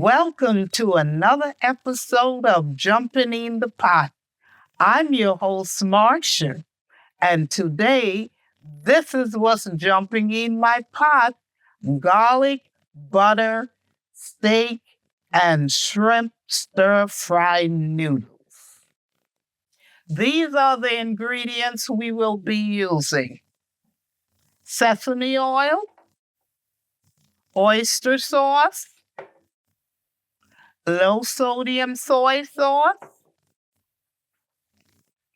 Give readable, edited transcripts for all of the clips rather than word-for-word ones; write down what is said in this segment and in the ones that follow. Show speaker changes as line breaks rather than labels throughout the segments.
Welcome to another episode of Jumping in the Pot. I'm your host, Marcia, and today, this is what's jumping in my pot: garlic, butter, steak, and shrimp stir-fried noodles. These are the ingredients we will be using: sesame oil, oyster sauce, low-sodium soy sauce,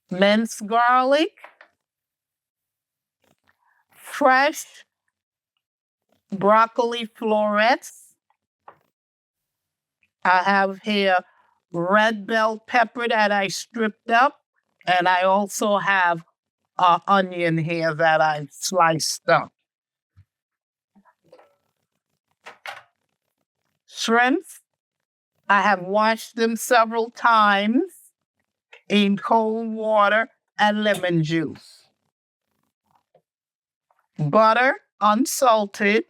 minced garlic, fresh broccoli florets. I have here red bell pepper that I stripped up, and I also have an onion here that I sliced up. Shrimps, I have washed them several times in cold water and lemon juice. Butter, unsalted.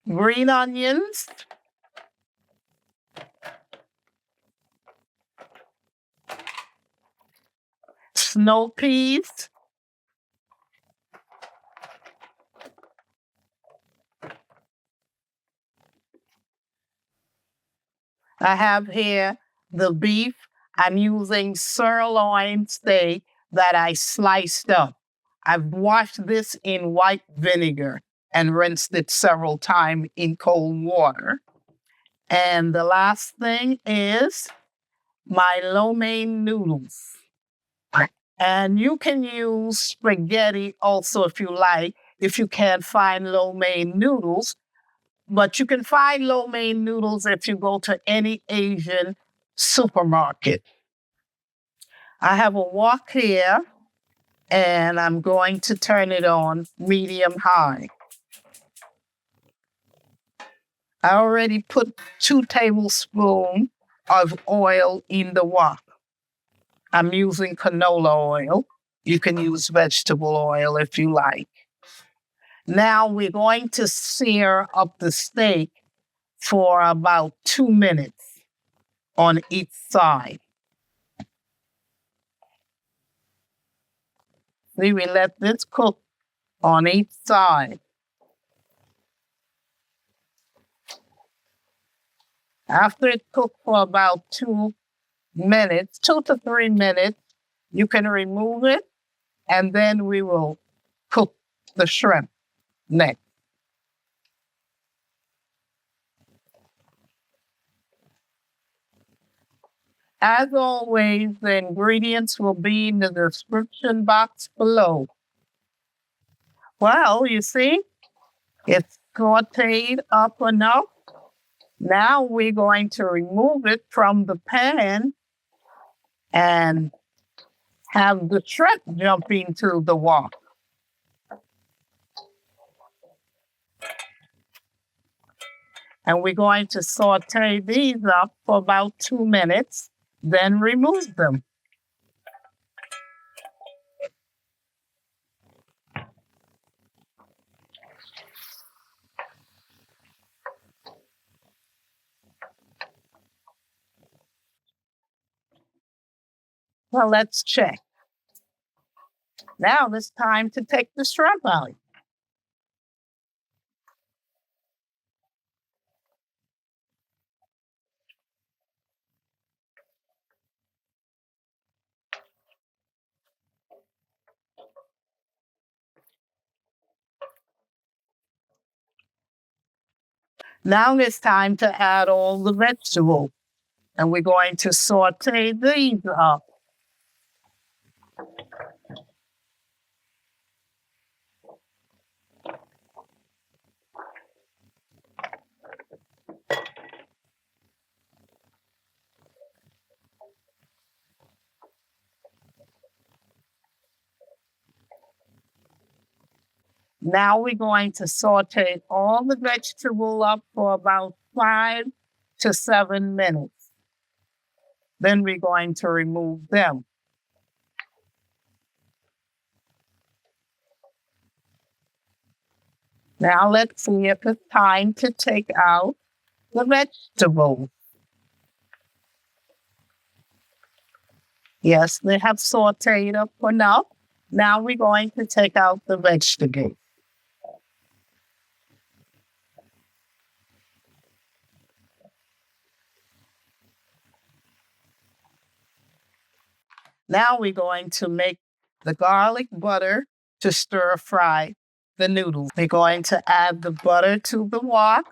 Green onions. Snow peas. I have here the beef. I'm using sirloin steak that I sliced up. I've washed this in white vinegar and rinsed it several times in cold water. And the last thing is my lo mein noodles. And you can use spaghetti also if you like, if you can't find lo mein noodles. But you can find lo mein noodles if you go to any Asian supermarket. I have a wok here, and I'm going to turn it on medium-high. I already put 2 tablespoons of oil in the wok. I'm using canola oil. You can use vegetable oil if you like. Now we're going to sear up the steak for about 2 minutes on each side. See, we let this cook on each side. After it cooks for about 2 minutes, 2 to 3 minutes, you can remove it, and then we will cook the shrimp next. As always, the ingredients will be in the description box below. Well, you see, it's sauteed up enough. Now we're going to remove it from the pan and have the shrimp jump into the wok. And we're going to saute these up for about 2 minutes, then remove them. Well, let's check. Now it's time to take the shrimp out. Now it's time to add all the vegetables, and we're going to saute these up. Now we're going to saute all the vegetable up for about 5 to 7 minutes. Then we're going to remove them. Now let's see if it's time to take out the vegetables. Yes, they have sauteed up enough. Now we're going to take out the vegetables. Now we're going to make the garlic butter to stir fry the noodles. We're going to add the butter to the wok.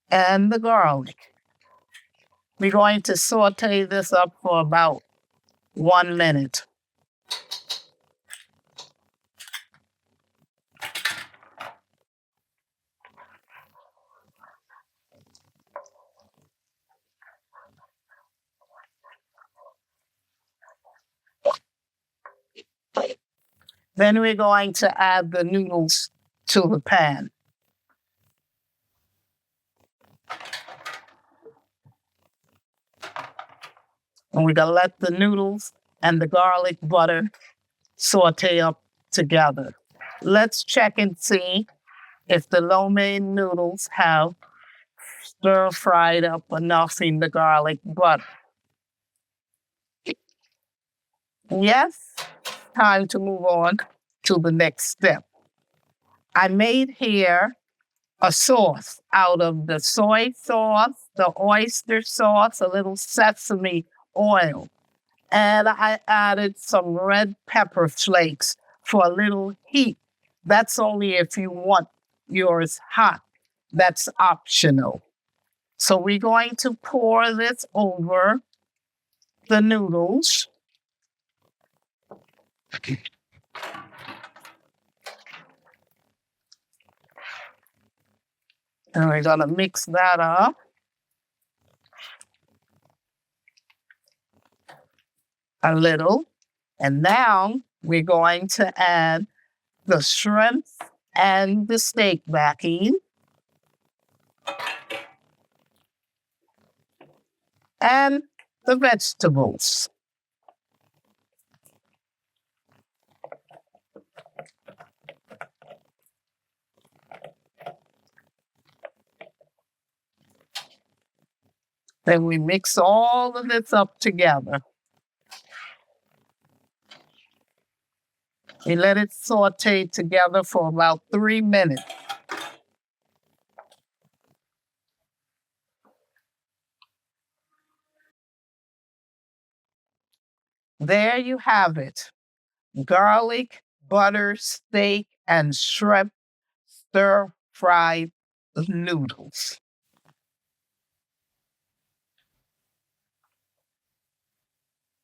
And the garlic. We're going to saute this up for about 1 minute. Then we're going to add the noodles to the pan. And we're going to let the noodles and the garlic butter saute up together. Let's check and see if the lo mein noodles have stir fried up enough in the garlic butter. Yes, time to move on to the next step. I made here a sauce out of the soy sauce, the oyster sauce, a little sesame oil, and I added some red pepper flakes for a little heat. That's only if you want yours hot. That's optional. So we're going to pour this over the noodles. And we're going to mix that up a little. And now we're going to add the shrimp and the steak backing. And the vegetables. Then we mix all of this up together. We let it saute together for about 3 minutes. There you have it. Garlic, butter, steak, and shrimp stir-fried noodles.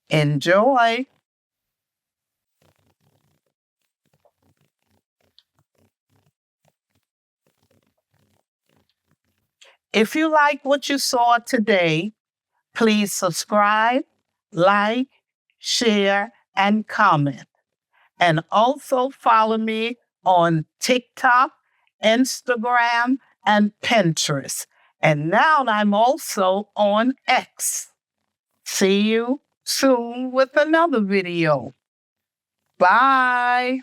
Enjoy. If you like what you saw today, please subscribe, like, share, and comment. And also follow me on TikTok, Instagram, and Pinterest. And now I'm also on X. See you soon with another video. Bye.